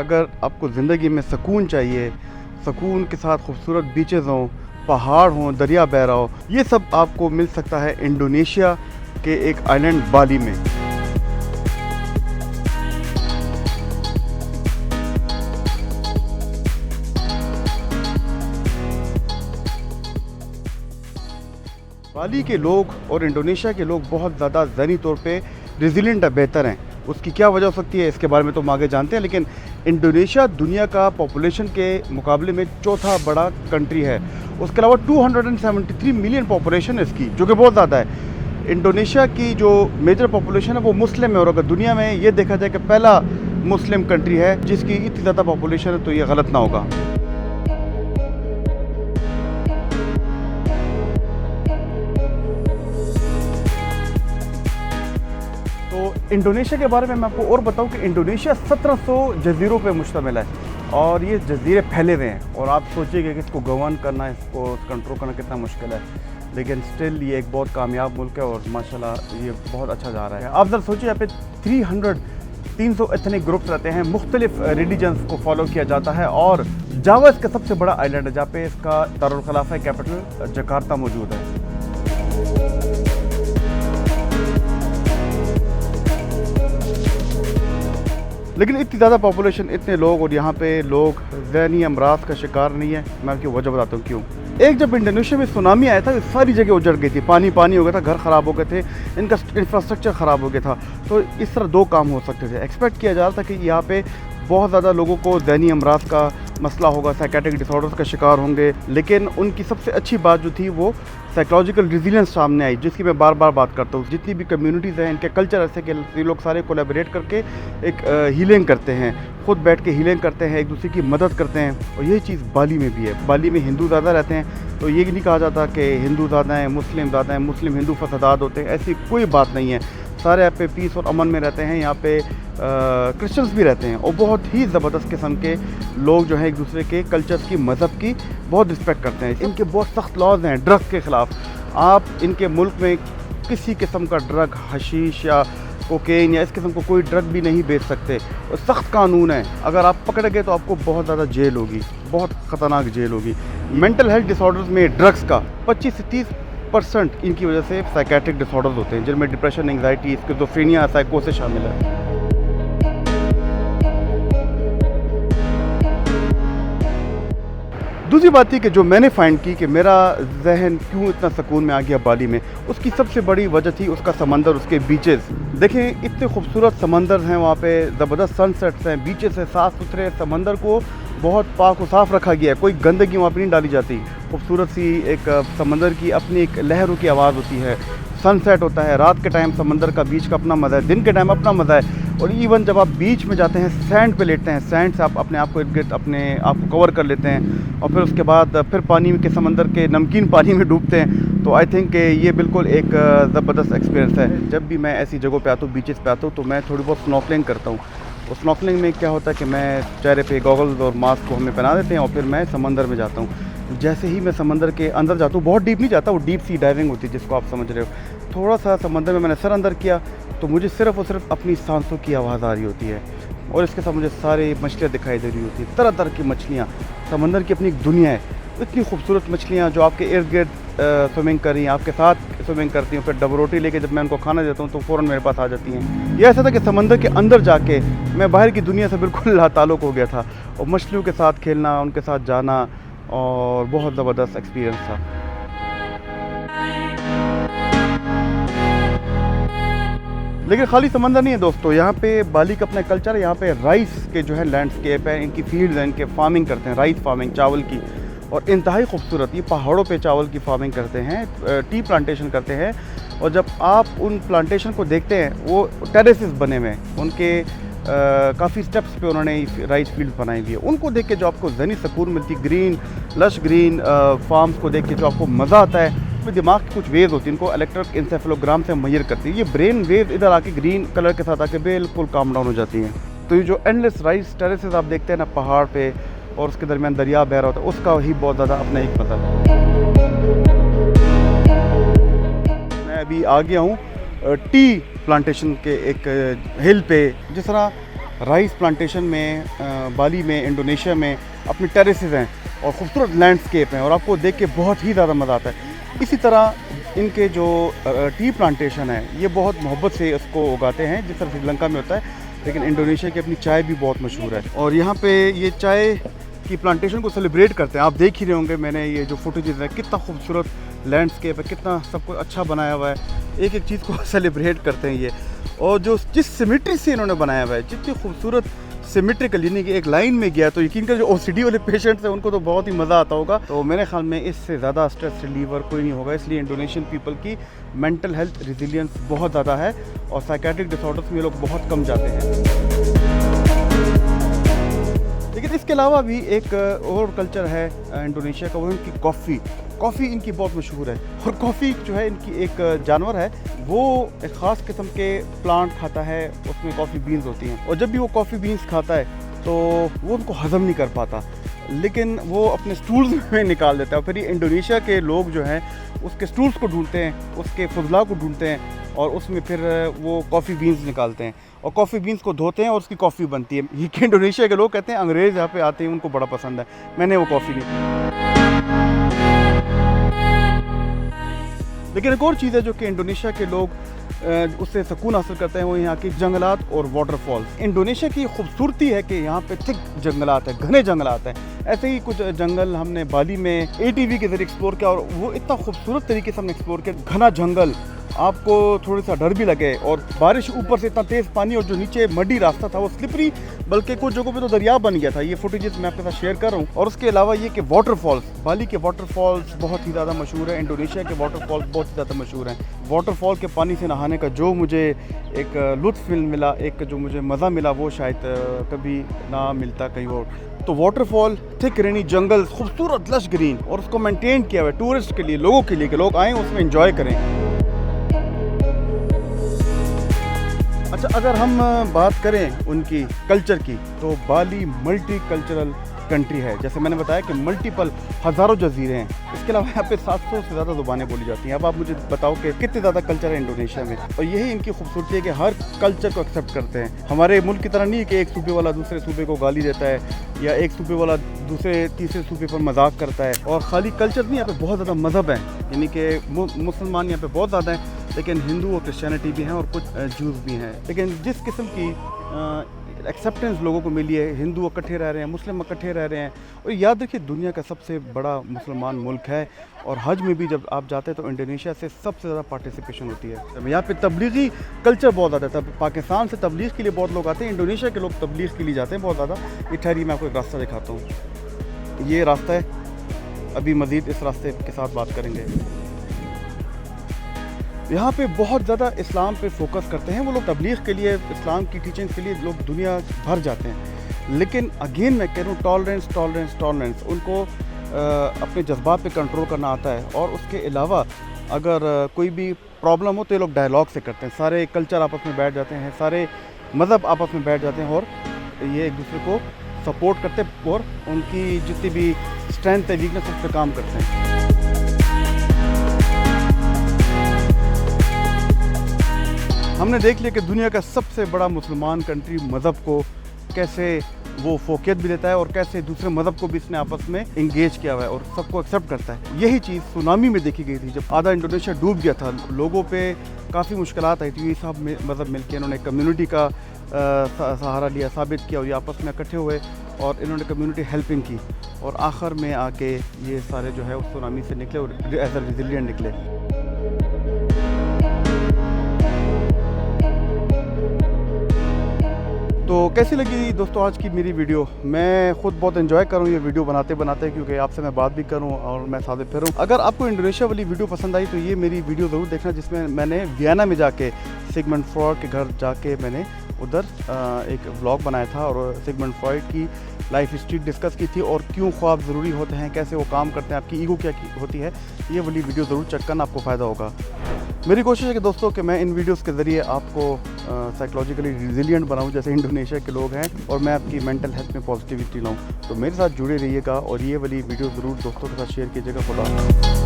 अगर आपको ज़िंदगी में सुकून चाहिए, सुकून के साथ खूबसूरत बीचेज़ हों, पहाड़ हों, दरिया बह रहा हो, ये सब आपको मिल सकता है इंडोनेशिया के एक आइलैंड बाली में। बाली के लोग और इंडोनेशिया के लोग बहुत ज़्यादा ज़हनी तौर पे रेजिलिएंट है, बेहतर हैं। उसकी क्या वजह हो सकती है इसके बारे में तो हम आगे जानते हैं, लेकिन इंडोनेशिया दुनिया का पॉपुलेशन के मुकाबले में चौथा बड़ा कंट्री है। उसके अलावा 273 मिलियन पॉपुलेशन है इसकी, जो कि बहुत ज़्यादा है। इंडोनेशिया की जो मेजर पॉपुलेशन है वो मुस्लिम है, और अगर दुनिया में ये देखा जाए कि पहला मुस्लिम कंट्री है जिसकी इतनी ज़्यादा पॉपुलेशन है तो ये गलत ना होगा। तो इंडोनेशिया के बारे में मैं आपको और बताऊं कि इंडोनेशिया 1700 जजीरों पे मुश्तमिल है, और ये जजीरे फैले हुए हैं। और आप सोचिएगा कि इसको गवर्न करना, इसको कंट्रोल करना कितना मुश्किल है, लेकिन स्टिल ये एक बहुत कामयाब मुल्क है और माशाल्लाह ये बहुत अच्छा जा रहा है। आप जरा सोचिए, यहाँ पे 300 एथनिक ग्रुप्स रहते हैं, मुख्तलिफ रिलीजन्स को फॉलो किया जाता है, और जावा इसका सबसे बड़ा आइलैंड है जहाँ पे इसका दारुल खिलाफा कैपिटल जकार्ता मौजूद है। लेकिन इतनी ज़्यादा पॉपुलेशन, इतने लोग, और यहाँ पे लोग ज़हनी अमराज का शिकार नहीं है। मैं आपकी वजह बताता हूँ क्यों। एक जब इंडोनेशिया में सुनामी आया था, सारी जगह उजड़ गई थी, पानी हो गया था, घर ख़राब हो गए थे, इनका इंफ्रास्ट्रक्चर ख़राब हो गया था। तो इस तरह दो काम हो सकते थे। एक्सपेक्ट किया जा रहा था कि यहाँ पे बहुत ज़्यादा लोगों को ज़हनी अमराज का मसला होगा, साइकेट्रिक डिसऑर्डर्स का शिकार होंगे, लेकिन उनकी सबसे अच्छी बात जो थी वो साइकोलॉजिकल रेजिलियंस सामने आई, जिसकी मैं बार बार बात करता हूँ। जितनी भी कम्युनिटीज़ हैं, इनके कल्चर ऐसे कि ये लोग सारे कोलैबोरेट करके एक हीलिंग करते हैं, खुद बैठ के हीलिंग करते हैं, एक दूसरे की मदद करते हैं। और यही चीज़ बाली में भी है। बाली में हिंदू ज़्यादा रहते हैं, तो ये नहीं कहा जाता कि हिंदू ज़्यादा हैं, मुस्लिम ज़्यादा हैं, मुस्लिम हिंदू फसादात होते हैं, ऐसी कोई बात नहीं है। सारे यहाँ पे पीस और अमन में रहते हैं। यहाँ पे क्रिश्चियंस भी रहते हैं, और बहुत ही ज़बरदस्त किस्म के लोग जो हैं एक दूसरे के कल्चर्स की, मज़हब की बहुत रिस्पेक्ट करते हैं। इनके बहुत सख्त लॉज हैं ड्रग्स के ख़िलाफ़। आप इनके मुल्क में किसी किस्म का ड्रग, हशीश या कोकेन या इस किस्म को कोई ड्रग भी नहीं बेच सकते, और सख्त कानून है। अगर आप पकड़े गए तो आपको बहुत ज़्यादा जेल होगी, बहुत ख़तरनाक जेल होगी। मेंटल हेल्थ डिसऑर्डर्स में ड्रग्स का 25 से 30% इनकी वजह से साइकेट्रिक डिसऑर्डर्स होते हैं, जिनमें डिप्रेशन, एंग्जाइटी, स्किज़ोफ्रेनिया, साइकोसिस शामिल है। दूसरी बात थी कि जो मैंने फाइंड की कि मेरा जहन क्यों इतना सुकून में आ गया बाली में, उसकी सबसे बड़ी वजह थी उसका समंदर, उसके बीचेस। देखें, इतने खूबसूरत समंदर हैं वहाँ पे, ज़बरदस्त सनसेट्स हैं, बीचेस हैं, साफ़ सुथरे। समंदर को बहुत पाक व साफ़ रखा गया है, कोई गंदगी वहाँ पे नहीं डाली जाती। खूबसूरत सी एक समंदर की अपनी एक लहरों की आवाज़ होती है, सनसेट होता है। रात के टाइम समंदर का, बीच का अपना मज़ा है, दिन के टाइम अपना मज़ा है। और इवन जब आप बीच में जाते हैं, सैंड पे लेटते हैं, सैंड से आप अपने आप को इर्द-गिर्द अपने आप को कवर कर लेते हैं, और फिर उसके बाद फिर पानी के, समंदर के नमकीन पानी में डूबते हैं। तो आई थिंक ये बिल्कुल एक ज़बरदस्त एक्सपीरियंस है। जब भी मैं ऐसी जगहों पे आता हूँ, बीचेस पे आता हूँ, तो मैं थोड़ी बहुत स्नॉर्कलिंग करता हूँ। और स्नॉर्कलिंग में क्या होता है कि मैं चेहरे पे गॉगल्स और मास्क को हमें पहना देते हैं, और फिर मैं समंदर में जाता हूँ। जैसे ही मैं समंदर के अंदर जाता हूँ, बहुत डीप नहीं जाता, वो डीप सी डाइविंग होती है जिसको आप समझ रहे हो। थोड़ा सा समंदर में मैंने सर अंदर किया तो मुझे सिर्फ़ और सिर्फ अपनी सांसों की आवाज़ आ रही होती है, और इसके साथ मुझे सारी मछलियाँ दिखाई दे रही होती हैं, तरह तरह की मछलियाँ। समंदर की अपनी एक दुनिया है, इतनी खूबसूरत मछलियाँ जो आपके इर्द गिर्द स्विमिंग कर रही हैं, आपके साथ स्विमिंग करती हैं। फिर डब रोटी लेके जब मैं उनको खाना देता हूँ तो फ़ौरन मेरे पास आ जाती हैं। ये ऐसा था कि समंदर के अंदर जाके मैं बाहर की दुनिया से बिल्कुल लाताल्लुक़ हो गया था, और मछलियों के साथ खेलना, उनके साथ जाना, और बहुत ज़बरदस्त एक्सपीरियंस था। लेकिन खाली समंदर नहीं है दोस्तों, यहाँ पे बाली का अपना कल्चर है। यहाँ पे राइस के जो है लैंडस्केप है, इनकी फील्ड्स हैं, इनके फार्मिंग करते हैं, राइस फार्मिंग, चावल की, और इंतहाई खूबसूरत। ये पहाड़ों पे चावल की फार्मिंग करते हैं, टी प्लांटेशन करते हैं। और जब आप उन प्लांटेशन को देखते हैं, वो टेरेसेस बने हुए हैं, उनके काफ़ी स्टेप्स पे उन्होंने राइस फील्ड बनाई हुई है। उनको देख के जो आपको ज़हनी सुकून मिलती, ग्रीन लश ग्रीन फार्म्स को देख के जो आपको मज़ा आता है, उसमें दिमाग की कुछ वेव होती है, इनको इलेक्ट्रिक इंसेफेलोग्राम से मुहैया करती है। ये ब्रेन वेव इधर आके ग्रीन कलर के साथ आके बिल्कुल काम डाउन हो जाती हैं। तो ये जो एंडलेस राइस टेरेसेस आप देखते हैं ना पहाड़ पे, और उसके दरमियान दरिया बह रहा होता है, उसका ही बहुत ज़्यादा अपना एक मज़ा है। मैं अभी आ गया हूँ टी प्लांटेशन के एक हिल पे। जिस तरह राइस प्लांटेशन में बाली में, इंडोनेशिया में अपनी टेरेसेस हैं और ख़ूबसूरत लैंडस्केप हैं और आपको देख के बहुत ही ज़्यादा मज़ा आता है। इसी तरह इनके जो टी प्लांटेशन है ये बहुत मोहब्बत से इसको उगाते हैं, जिस तरह श्रीलंका में होता है, लेकिन इंडोनेशिया की अपनी चाय भी बहुत मशहूर है। और यहाँ पे ये चाय की प्लांटेशन को सेलिब्रेट करते हैं। आप देख ही रहे होंगे, मैंने ये जो फुटेजेस है, कितना खूबसूरत लैंडस्केप है, कितना सब कुछ अच्छा बनाया हुआ है, एक एक चीज़ को सेलिब्रेट करते हैं ये। और जो जिस सिमेट्री से इन्होंने बनाया हुआ है, जितनी खूबसूरत सिमेट्रिकल, यानी कि एक लाइन में गया, तो यकीन कर जो ओसीडी वाले पेशेंट्स हैं उनको तो बहुत ही मज़ा आता होगा। तो मेरे ख्याल में इससे ज़्यादा स्ट्रेस रिलीवर कोई नहीं होगा, इसलिए इंडोनेशियन पीपल की मेंटल हेल्थ रिजिलियंस बहुत ज़्यादा है और साइकेट्रिक डिसऑर्डर्स में ये लोग बहुत कम जाते हैं। लेकिन इसके अलावा भी एक और कल्चर है इंडोनेशिया का, वो है इनकी कॉफ़ी। कॉफ़ी इनकी बहुत मशहूर है और कॉफ़ी जो है इनकी एक जानवर है, वो एक ख़ास किस्म के प्लांट खाता है, उसमें कॉफ़ी बीन्स होती हैं और जब भी वो कॉफ़ी बीन्स खाता है तो वो उनको हज़म नहीं कर पाता, लेकिन वो अपने स्टूल्स में निकाल देता है। फिर ये इंडोनेशिया के लोग जो हैं उसके स्टूल्स को ढूंढते हैं, उसके फजला को ढूंढते हैं और उसमें फिर वो कॉफ़ी बीन्स निकालते हैं और कॉफ़ी बीन्स को धोते हैं और उसकी कॉफ़ी बनती है। ये कि इंडोनेशिया के लोग कहते हैं अंग्रेज़ यहाँ पे आते हैं उनको बड़ा पसंद है, मैंने वो कॉफ़ी नहीं। लेकिन एक और चीज़ है जो कि इंडोनेशिया के लोग उससे सुकून हासिल करते हैं, वो यहाँ की जंगलात और वाटरफॉल्स। इंडोनेशिया की खूबसूरती है कि यहाँ पे थिक जंगलात है, घने जंगलात हैं। ऐसे ही कुछ जंगल हमने बाली में ATV के ज़रिए एक्सप्लोर किया और वो इतना खूबसूरत तरीके से हमने एक्सप्लोर किया। घना जंगल, आपको थोड़ा सा डर भी लगे और बारिश, ऊपर से इतना तेज़ पानी और जो नीचे मड्डी रास्ता था वो स्लिपरी, बल्कि कुछ जगहों पे तो दरिया बन गया था। ये फुटेजेस मैं आपके साथ शेयर कर रहा हूँ। और उसके अलावा ये कि वाटरफॉल्स, बाली के वाटरफॉल्स बहुत ही ज़्यादा मशहूर है, इंडोनेशिया के वाटरफॉल्स बहुत ही ज़्यादा मशहूर हैं। वाटरफॉल के पानी से नहाने का जो मुझे एक लुत्फ़ मिला, एक जो मुझे मज़ा मिला, वो शायद कभी ना मिलता कहीं और। तो वाटरफॉल, थिक रेनी जंगल, खूबसूरत लश ग्रीन, और उसको मेंटेन किया हुआ है टूरिस्ट के लिए, लोगों के लिए कि लोग आएँ उसमें एंजॉय करें। अच्छा, अगर हम बात करें उनकी कल्चर की, तो बाली मल्टी कल्चरल कंट्री है। जैसे मैंने बताया कि मल्टीपल हज़ारों जजीरे हैं। इसके अलावा यहाँ पे 700 से ज़्यादा ज़ुबानें बोली जाती हैं। अब आप मुझे बताओ कि कितने ज़्यादा कल्चर है इंडोनेशिया में, और यही इनकी खूबसूरती है कि हर कल्चर को एक्सेप्ट करते हैं। हमारे मुल्क की तरह नहीं है कि एक सूबे वाला दूसरे सूबे को गाली देता है या एक सूबे वाला दूसरे तीसरे सूबे पर मजाक करता है। और खाली कल्चर नहीं, यहाँ पे बहुत ज़्यादा मज़हब हैं, यानी कि मुसलमान यहाँ पे बहुत ज़्यादा हैं, लेकिन हिंदू और क्रिश्चियनिटी भी हैं और कुछ जूस भी हैं। लेकिन जिस किस्म की एक्सेप्टेंस लोगों को मिली है, हिंदू इकट्ठे रह रहे हैं, मुस्लिम इकट्ठे रह रहे हैं। और याद रखिए, दुनिया का सबसे बड़ा मुसलमान मुल्क है और हज में भी जब आप जाते हैं तो इंडोनेशिया से सबसे ज़्यादा पार्टिसिपेशन होती है। यहाँ पे तबलीगी कल्चर बहुत ज़्यादा है। पाकिस्तान से तबलीग के लिए बहुत लोग आते हैं, इंडोनेशिया के लोग तबलीग के लिए जाते हैं बहुत ज़्यादा। ये ठहरी, मैं आपको एक रास्ता दिखाता हूँ। ये रास्ता है, अभी मज़ीद इस रास्ते के साथ बात करेंगे। यहाँ पे बहुत ज़्यादा इस्लाम पे फोकस करते हैं वो लोग। तबलीग के लिए, इस्लाम की टीचिंग के लिए लोग दुनिया भर जाते हैं। लेकिन अगेन मैं कह रहा हूँ, टॉलरेंस टॉलरेंस टॉलरेंस। उनको अपने जज्बात पे कंट्रोल करना आता है। और उसके अलावा अगर कोई भी प्रॉब्लम हो तो ये लोग डायलॉग से करते हैं। सारे कल्चर आपस में बैठ जाते हैं, सारे मज़हब आपस में बैठ जाते हैं और ये एक दूसरे को सपोर्ट करते हैं और उनकी जितनी भी स्ट्रेंथ है, वीकनेस, उस पर काम करते हैं। हमने देख लिया कि दुनिया का सबसे बड़ा मुसलमान कंट्री मज़हब को कैसे वो फोकियत भी देता है और कैसे दूसरे मज़हब को भी इसने आपस में इंगेज किया हुआ है और सबको एक्सेप्ट करता है। यही चीज़ सुनामी में देखी गई थी, जब आधा इंडोनेशिया डूब गया था। लोगों पे काफ़ी मुश्किलात आई थी। ये सब मज़हब मिलकर इन्होंने कम्युनिटी का सहारा लिया, साबित किया और ये आपस में इकट्ठे हुए और इन्होंने कम्युनिटी हेल्पिंग की और आखिर में आके ये सारे जो है उस सुनामी से निकले और एज अ रेजिलिएंट निकले। तो कैसी लगी दोस्तों आज की मेरी वीडियो? मैं खुद बहुत एंजॉय कर रहा हूँ ये वीडियो बनाते बनाते, क्योंकि आपसे मैं बात भी करूँ और मैं साथ फिर हूँ। अगर आपको इंडोनेशिया वाली वीडियो पसंद आई तो ये मेरी वीडियो ज़रूर देखना, जिसमें मैंने वियना में जाके सिगमंड फ्रॉयड के घर जाके मैंने उधर एक व्लॉग बनाया था और सिगमंड फ्रॉयड की लाइफ हिस्ट्री डिस्कस की थी और क्यों ख्वाब ज़रूरी होते हैं, कैसे वो काम करते हैं, आपकी ईगो क्या होती है। ये वाली वीडियो ज़रूर चेक करना, आपको फ़ायदा होगा। मेरी कोशिश है कि दोस्तों कि मैं इन वीडियोस के ज़रिए आपको साइकोलॉजिकली रिजिलिएंट बनाऊं जैसे इंडोनेशिया के लोग हैं, और मैं आपकी मेंटल हेल्थ में पॉजिटिविटी लाऊं। तो मेरे साथ जुड़े रहिएगा और ये वाली वीडियो ज़रूर दोस्तों के साथ शेयर कीजिएगा। खुदा।